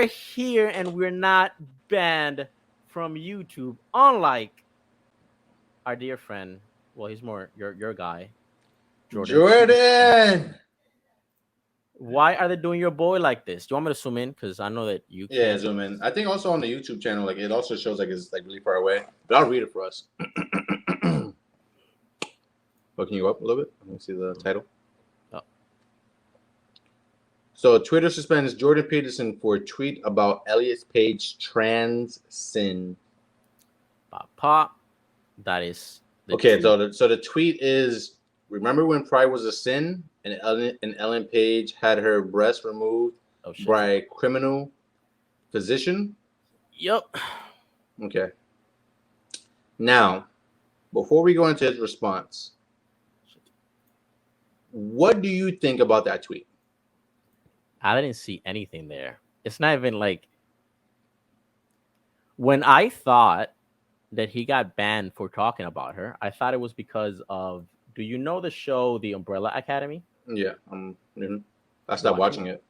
we're here and we're not banned from YouTube, unlike our dear friend. Well, he's more your guy, Jordan Peterson. Jordan. Why are they doing your boy like this? Do you want me to zoom in? Because I know that you Yeah, can't. zoom in. I think also on the YouTube channel, like it also shows like it's like really far away. But I'll read it for us. But can you go up a little bit? Let me see the title. Oh. So Twitter suspends Jordan Peterson for a tweet about Elliot's page trans sin. Pop. That is Okay, tweet. so the tweet is: remember when pride was a sin, and Ellen Page had her breast removed Oh shit. by a criminal physician? Yep. Okay. Now, before we go into his response, what do you think about that tweet? I didn't see anything there. It's not even like when I thought that he got banned for talking about her, I thought it was because of, do you know the show The Umbrella Academy? Yeah, I You stopped watching watching it.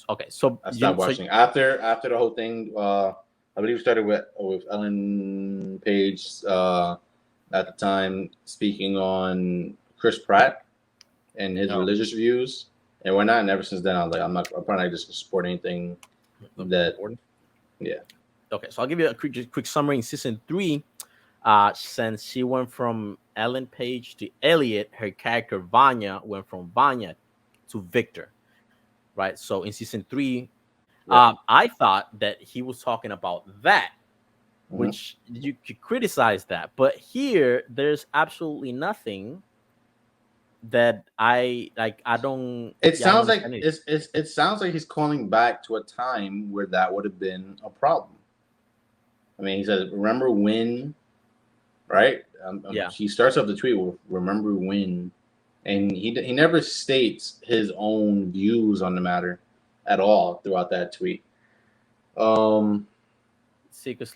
Okay, so I stopped watching after the whole thing. I believe it started with Ellen Page at the time speaking on Chris Pratt and his religious views and whatnot. And ever since then, I'm probably not just support anything that. Yeah. Okay, so I'll give you a quick summary. In season 3, since she went from Ellen Page to Elliot, her character Vanya went from Vanya to Victor. Right. So in season 3, I thought that he was talking about that, which you could criticize that. But here, there's absolutely nothing that I like. I don't. It Yeah, I don't sounds like understand it sounds like he's calling back to a time where that would have been a problem. I mean, he says, "Remember when?" Right? Yeah. He starts off the tweet with "Remember when," and he never states his own views on the matter at all throughout that tweet. See, because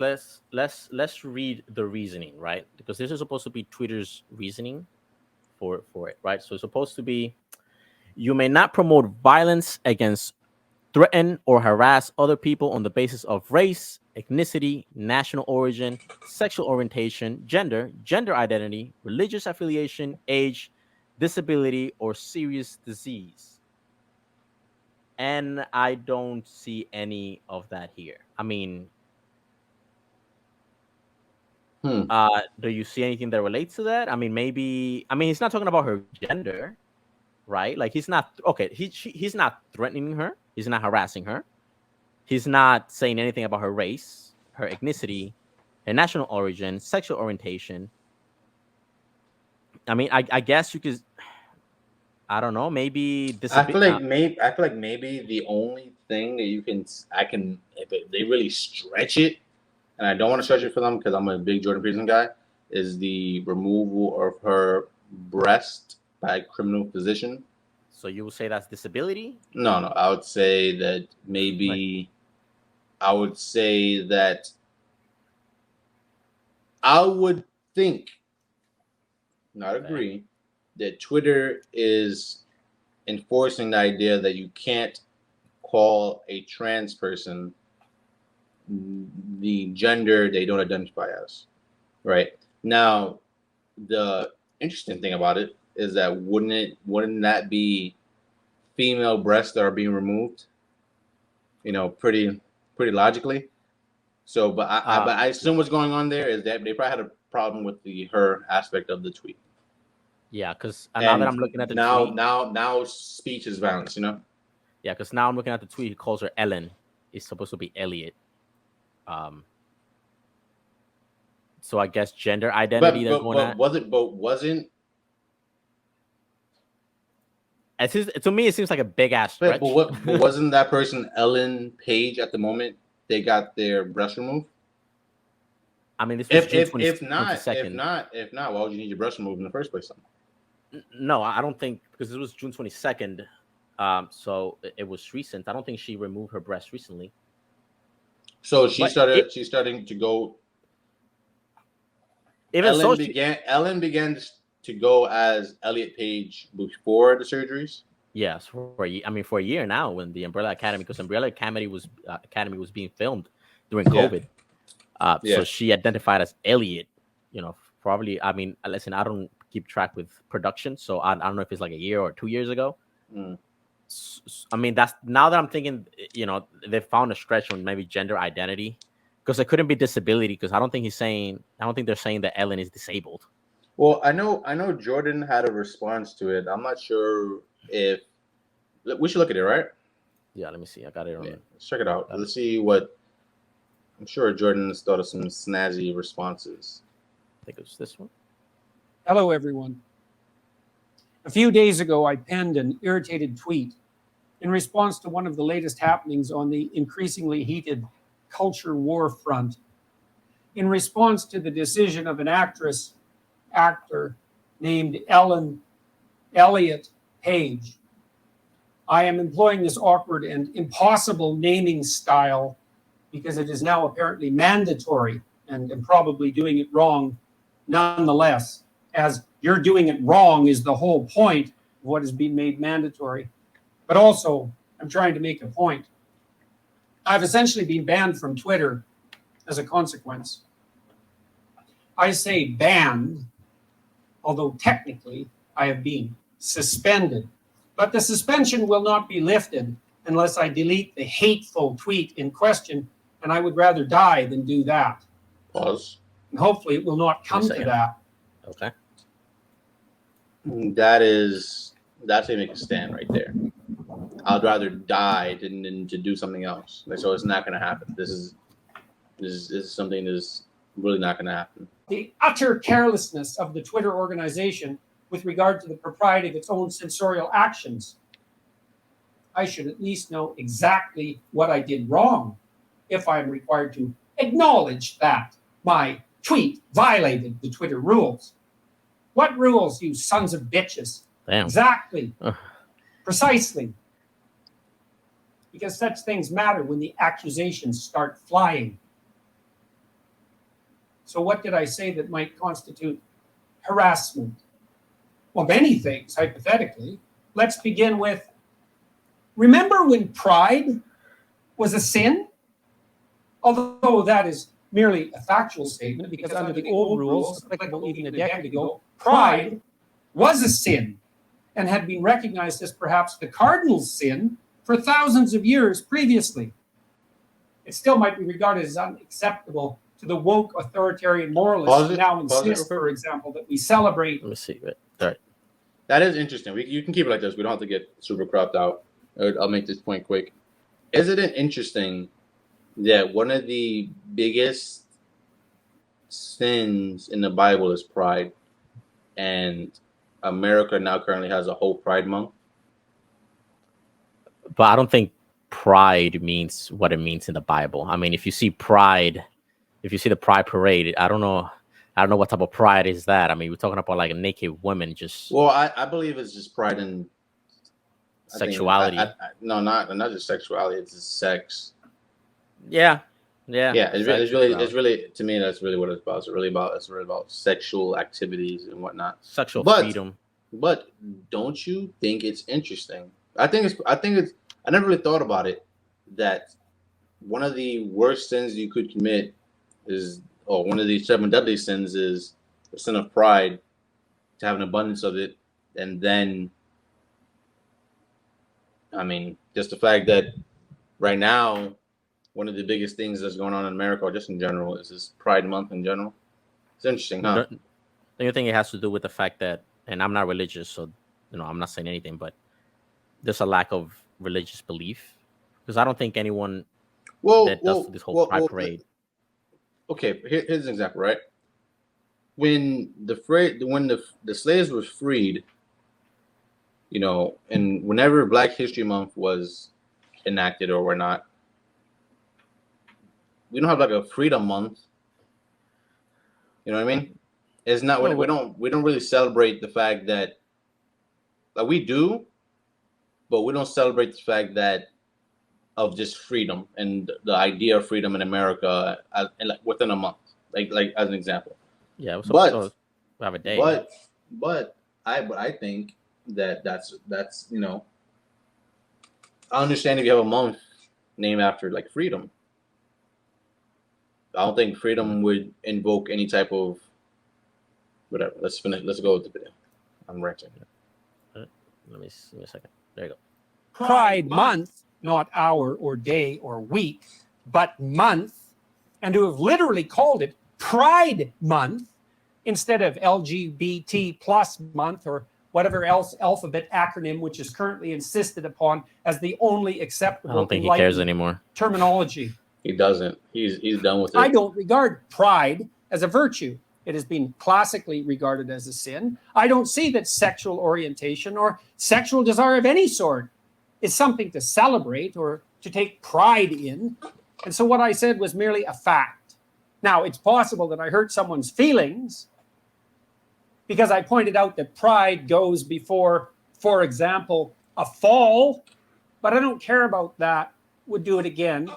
let's read the reasoning, right? Because this is supposed to be Twitter's reasoning for it, right? So it's supposed to be, you may not promote violence against, threaten, or harass other people on the basis of race, ethnicity, national origin, sexual orientation, gender identity, religious affiliation, age, disability, or serious disease. And I don't see any of that here. I mean, do you see anything that relates to that? I mean, maybe. I mean, he's not talking about her gender, right? Like he's not okay. He's not threatening her. He's not harassing her. He's not saying anything about her race, her ethnicity, her national origin, sexual orientation. I mean, I guess you could. I don't know. Maybe disability. I feel like maybe the only thing that if they really stretch it, and I don't want to stretch it for them because I'm a big Jordan Peterson guy, is the removal of her breast by a criminal physician. So you would say that's disability? No, I would say that maybe. I would say that I would think, not agree, that Twitter is enforcing the idea that you can't call a trans person the gender they don't identify as. Right? Now, the interesting thing about it is that wouldn't that be female breasts that are being removed? You know, pretty logically. So, but I assume what's going on there is that they probably had a problem with her aspect of the tweet. Yeah, because now that I'm looking at the tweet, now speech is violence. You know. Yeah, because now I'm looking at the tweet. He calls her Ellen. It's supposed to be Elliot. So I guess gender identity they're going at. Wasn't. To me, it seems like a big ass stretch. But wasn't that person Ellen Page at the moment they got their breast removed? I mean, this was June 22nd. If not, why would you need your breast removed in the first place? No, I don't think, because it was June 22nd. So it was recent. I don't think she removed her breast recently. So she's starting to go. Ellen began to go as Elliot Page before the surgeries. Yes, I mean for a year now when the Umbrella Academy, because Academy was being filmed during Yeah, COVID. So yeah. she identified as Elliot. You know, probably. I mean, listen, I don't keep track with production, so I don't know if it's like a year or 2 years ago. Mm. I mean, that's now that I'm thinking. You know, they found a stretch on maybe gender identity because it couldn't be disability because I don't think he's saying. I don't think they're saying that Ellen is disabled. Well, I know Jordan had a response to it. I'm not sure if we should look at it, right? Yeah, let me see. I got it Yeah, on. let's check it out. Got it. Let's see what I'm sure Jordan's thought of some snazzy responses. I think it was this one. Hello, everyone. A few days ago, I penned an irritated tweet in response to one of the latest happenings on the increasingly heated culture war front. In response to the decision of an actor named Elliot Page, I am employing this awkward and impossible naming style because it is now apparently mandatory and am probably doing it wrong nonetheless, as you're doing it wrong is the whole point of what is being made mandatory. But also, I'm trying to make a point. I've essentially been banned from Twitter as a consequence. I say banned, although technically I have been suspended. But the suspension will not be lifted unless I delete the hateful tweet in question, and I would rather die than do that. Pause. And hopefully it will not come to that. Okay. That's a make a stand right there. I'd rather die than to do something else. Like, so it's not going to happen. This is something that's really not going to happen. The utter carelessness of the Twitter organization with regard to the propriety of its own censorial actions. I should at least know exactly what I did wrong if I am required to acknowledge that my tweet violated the Twitter rules. What rules, you sons of bitches? Damn. Exactly. Precisely. Because such things matter when the accusations start flying. So what did I say that might constitute harassment? Well, many things, hypothetically. Let's begin with, remember when pride was a sin? Although that is merely a factual statement, because under the old rules, applicable even a decade ago, pride was a sin and had been recognized as perhaps the cardinal sin for thousands of years previously. It still might be regarded as unacceptable to the woke authoritarian moralists who now insist, for example, that we celebrate. Let me see. All right. That is interesting. You can keep it like this. We don't have to get super cropped out. I'll make this point quick. Isn't it interesting that one of the biggest sins in the Bible is pride, and America now currently has a whole Pride Month? But I don't think pride means what it means in the Bible. I mean, if you see pride, if you see the pride parade, I don't know what type of pride is that. I mean, we're talking about like a naked woman just. Well, I believe it's just pride in sexuality. No, not just sexuality. It's just sex. Yeah. It's really to me that's really what it's about. It's really about sexual activities and whatnot. Sexual freedom. But don't you think it's interesting? I think it's. I never really thought about it. That one of the worst sins you could commit is, or one of the 7 deadly sins is the sin of pride. To have an abundance of it, and then, I mean, just the fact that right now, one of the biggest things that's going on in America, or just in general, is this Pride Month in general. It's interesting, huh? The only thing it has to do with the fact that, and I'm not religious, so I'm not saying anything, but there's a lack of religious belief because I don't think anyone that does this whole pride parade. Okay, here's an example, right? When the slaves were freed, and whenever Black History Month was enacted or whatnot, we don't have like a Freedom Month. You know what I mean? It's not. We don't really celebrate the fact that, like, we do, but we don't celebrate the fact that of just freedom and the idea of freedom in America like within a month, like as an example. Yeah, but we have a day. But I think that's I understand if you have a month named after like freedom. I don't think freedom would invoke any type of whatever. Let's finish. Let's go with the video. I'm ranting. Let me see a second. There you go. Pride Month, not hour or day or week, but month, and to have literally called it Pride Month instead of LGBT plus month or whatever else alphabet acronym which is currently insisted upon as the only acceptable I don't think he cares anymore. terminology. He doesn't. He's done with it. I don't regard pride as a virtue. It has been classically regarded as a sin. I don't see that sexual orientation or sexual desire of any sort is something to celebrate or to take pride in. And so what I said was merely a fact. Now, it's possible that I hurt someone's feelings because I pointed out that pride goes before, for example, a fall, but I don't care about that. Would do it again.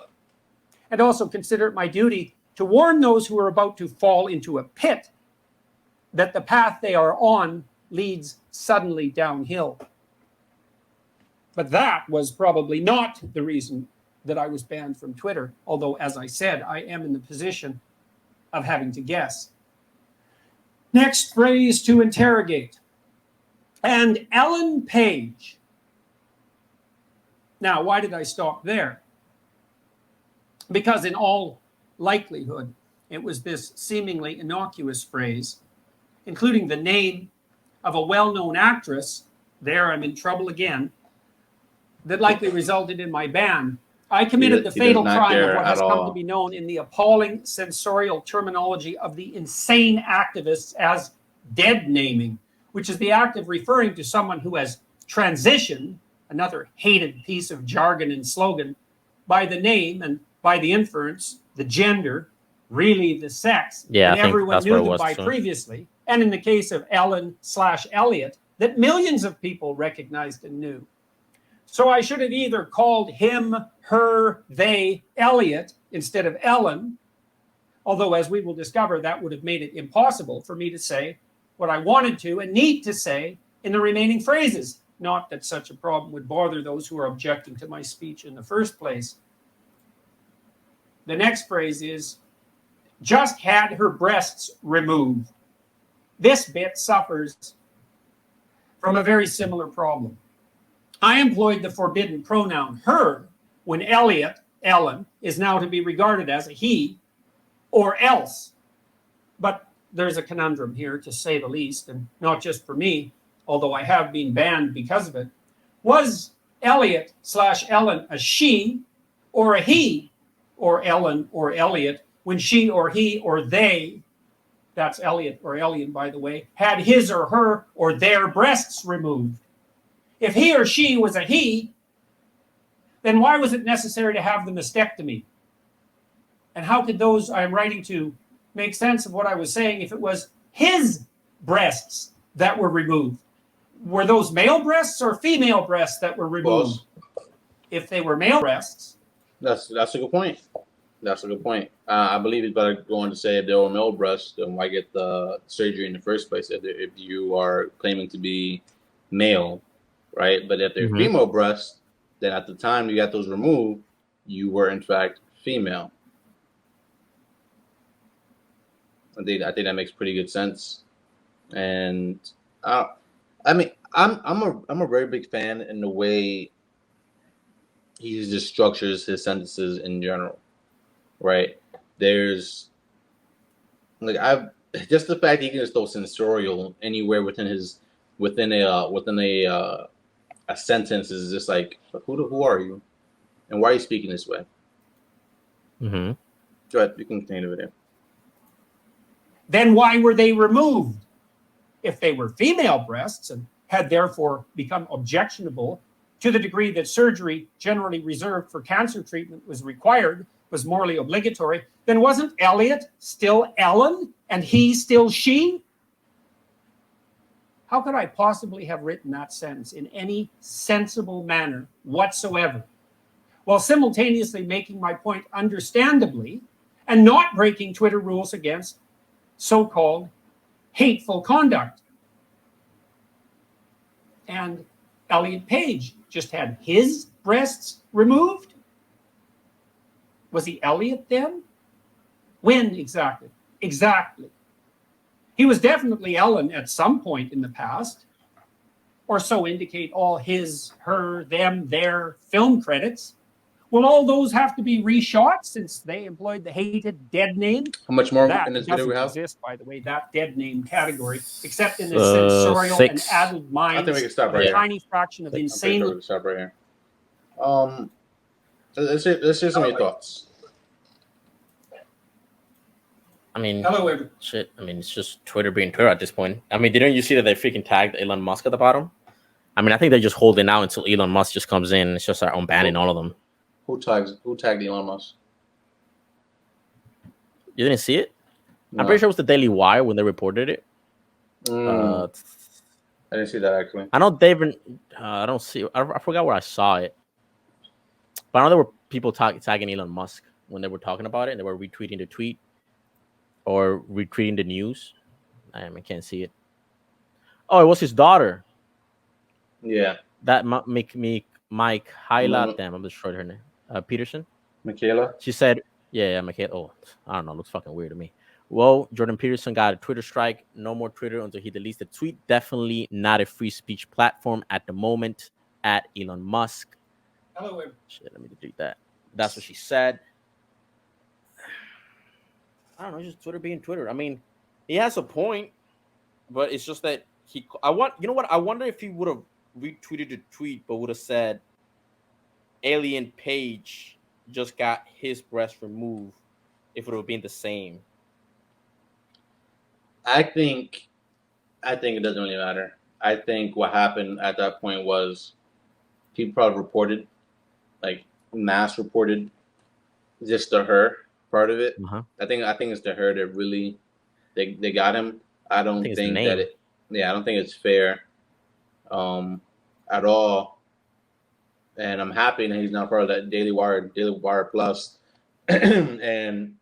And also consider it my duty to warn those who are about to fall into a pit that the path they are on leads suddenly downhill. But that was probably not the reason that I was banned from Twitter, although, as I said, I am in the position of having to guess. Next phrase to interrogate. And Ellen Page. Now, why did I stop there? Because in all likelihood, it was this seemingly innocuous phrase, including the name of a well-known actress, there I'm in trouble again, that likely resulted in my ban. I committed the fatal crime of what has come to be known in the appalling sensorial terminology of the insane activists as dead naming, which is the act of referring to someone who has transitioned, another hated piece of jargon and slogan, by the name and by the inference, the gender, really the sex, that everyone knew them by previously. And in the case of Ellen/Elliot, that millions of people recognized and knew. So I should have either called him, her, they, Elliot, instead of Ellen, although as we will discover, that would have made it impossible for me to say what I wanted to and need to say in the remaining phrases. Not that such a problem would bother those who are objecting to my speech in the first place. The next phrase is, just had her breasts removed. This bit suffers from a very similar problem. I employed the forbidden pronoun her when Elliot, Ellen, is now to be regarded as a he or else. But there's a conundrum here, to say the least, and not just for me, although I have been banned because of it. Was Elliot/Ellen a she or a he or Ellen or Elliot when she or he or they, that's Elliot or Elliot, by the way, had his or her or their breasts removed? If he or she was a he, then why was it necessary to have the mastectomy? And how could those I'm writing to make sense of what I was saying if it was his breasts that were removed? Were those male breasts or female breasts that were removed? If they were male breasts. That's a good point. That's a good point. I believe he's better going to say if they were male breasts, then why get the surgery in the first place if you are claiming to be male, right? But if they're female breasts, then at the time you got those removed, you were in fact female. I think that makes pretty good sense. And I mean, I'm a very big fan in the way he just structures his sentences in general, right? There's like just the fact he can just throw sensorial anywhere within a sentence is just like, who are you, and why are you speaking this way? Mm-hmm. Go ahead, you can continue the video. Then why were they removed? If they were female breasts and had therefore become objectionable to the degree that surgery generally reserved for cancer treatment was required, was morally obligatory, then wasn't Elliot still Ellen and he still she? How could I possibly have written that sentence in any sensible manner whatsoever, while simultaneously making my point understandably and not breaking Twitter rules against so-called hateful conduct? And Elliot Page just had his breasts removed? Was he Elliot then? When exactly? Exactly. He was definitely Ellen at some point in the past, or so indicate all his, her, them, their film credits. Will all those have to be reshot since they employed the hated dead name? How much more That in this video doesn't we have? exist, by the way, that dead name category, except in the sensorial 6. and added minds I think we can stop of right a here. tiny fraction of I'm pretty insane. sure we can stop right here. Let's hear some of your thoughts. I mean, Hello, everyone. shit. I mean, it's just Twitter being Twitter at this point. I mean, didn't you see that they freaking tagged Elon Musk at the bottom? I mean, I think they're just holding out until Elon Musk just comes in and it's just start unbanning all of them. Who tagged Elon Musk? You didn't see it? No. I'm pretty sure it was the Daily Wire when they reported it. I didn't see that actually. I know David. I don't see. I forgot where I saw it, but I know there were people tagging Elon Musk when they were talking about it, and they were retweeting the tweet or retweeting the news. I can't see it. Oh, it was his daughter. Yeah. That Mike highlight them. I'm destroyed her name. Peterson. Michaela. She said, "Yeah, Michaela. Oh, I don't know. Looks fucking weird to me." Well, Jordan Peterson got a Twitter strike. No more Twitter until he deletes the tweet. Definitely not a free speech platform at the moment. At Elon Musk. Hello, everyone. Shit, let me delete that. That's what she said. I don't know. Just Twitter being Twitter. I mean, he has a point, but it's just that you know what? I wonder if he would have retweeted the tweet, but would have said, "Alien Page just got his breast removed." If it would have been the same. I think it doesn't really matter. I think what happened at that point was people probably reported, like mass reported, just the her part of it. Uh-huh. I think it's the her that really they got him. I don't think that it. Yeah, I don't think it's fair, at all. And I'm happy that he's not part of that Daily Wire Plus, and.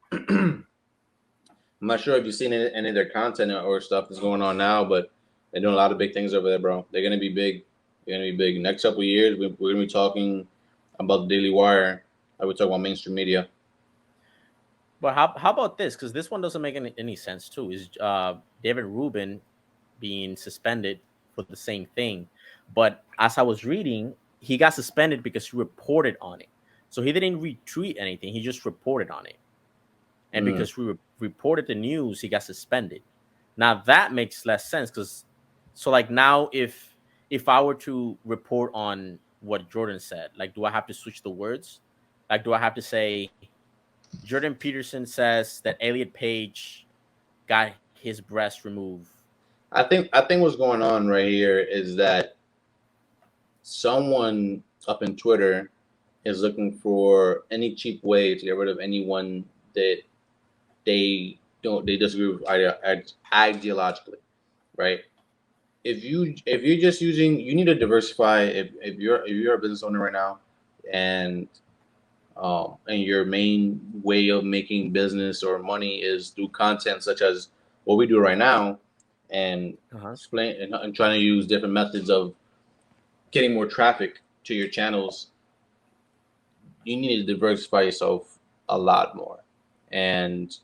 I'm not sure if you've seen any of their content or stuff that's going on now, but they're doing a lot of big things over there, bro. They're gonna be big. They're gonna be big. Next couple of years, we're gonna be talking about the Daily Wire. I would talk about mainstream media. But how about this? Because this one doesn't make any sense too. Is David Rubin being suspended for the same thing? But as I was reading, he got suspended because he reported on it. So he didn't retweet anything. He just reported on it. And because we reported the news, he got suspended. Now that makes less sense because, so like now, if I were to report on what Jordan said, like, do I have to switch the words? Like, do I have to say, Jordan Peterson says that Elliot Page got his breast removed? I think what's going on right here is that someone up in Twitter is looking for any cheap way to get rid of anyone that they disagree with ideologically, right? If you're just using, you need to diversify. If you're a business owner right now, and your main way of making business or money is through content such as what we do right now, and explain and trying to use different methods of getting more traffic to your channels, you need to diversify yourself a lot more, and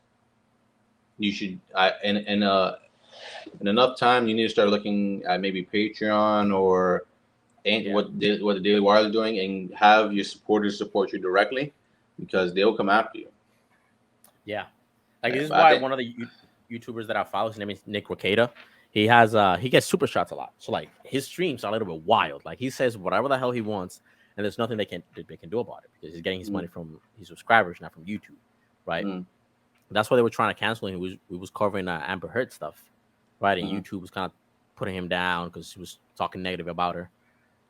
you should in enough time you need to start looking at maybe Patreon or what the Daily Wire is doing, and have your supporters support you directly, because they'll come after you. Yeah, like this is why one of the YouTubers that I follow, his name is Nick Ricada. He has he gets super shots a lot, so like his streams are a little bit wild. Like he says whatever the hell he wants, and there's nothing they can do about it because he's getting his money from his subscribers, not from YouTube, right? That's why they were trying to cancel him. We was covering Amber Heard stuff, right? And YouTube was kind of putting him down because he was talking negative about her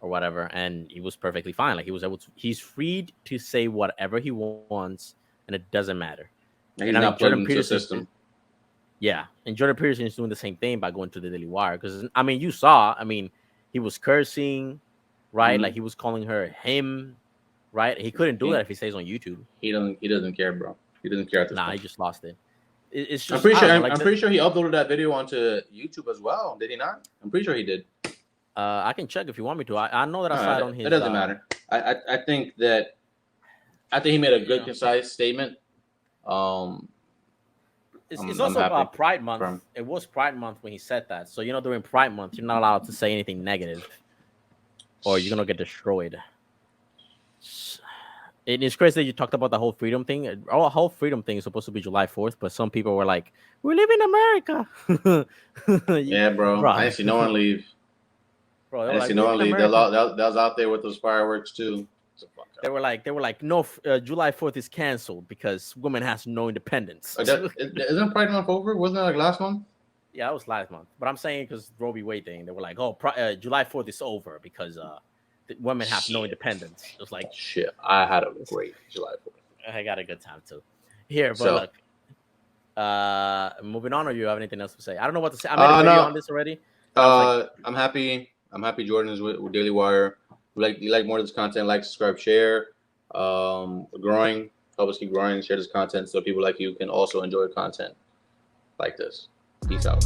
or whatever, and he was perfectly fine. Like he was able to, he's freed to say whatever he wants, and it doesn't matter. And he's not plugged into the system. Yeah, and Jordan Peterson is doing the same thing by going to the Daily Wire, because I mean, you saw, I mean, he was cursing, right? Like he was calling her him, right? He couldn't do that if he stays on YouTube. He doesn't care, bro. He doesn't care at this point. He just lost it. It's just, I'm pretty sure he uploaded that video onto YouTube as well. Did he not? I'm pretty sure he did. I can check if you want me to. I know that I saw it on his. It doesn't matter. I think he made a good, concise statement. It's also happy Pride for him. Month. It was Pride Month when he said that. So during Pride Month, you're not allowed to say anything negative, or you're gonna get destroyed. It's crazy that you talked about the whole freedom thing. Our whole freedom thing is supposed to be July 4th, but some people were like, "We live in America." Yeah, bro. I didn't see no one leave. Bro, I didn't see no one leave. That was out there with those fireworks too. They were like, no, July 4th is canceled because women has no independence. Isn't Pride Month over? Wasn't that like last month? Yeah, that was last month. But I'm saying because Roe v. Wade thing, they were like, oh, July 4th is over because women have no independence. It was like, shit. I had a great July 4th. I got a good time too. Here, but look, moving on, or you have anything else to say? I don't know what to say. I made a video on this already. I'm happy. I'm happy Jordan is with Daily Wire. You like more of this content, like, subscribe, share. We're growing. Help us keep growing. Share this content so people like you can also enjoy content like this. Peace out.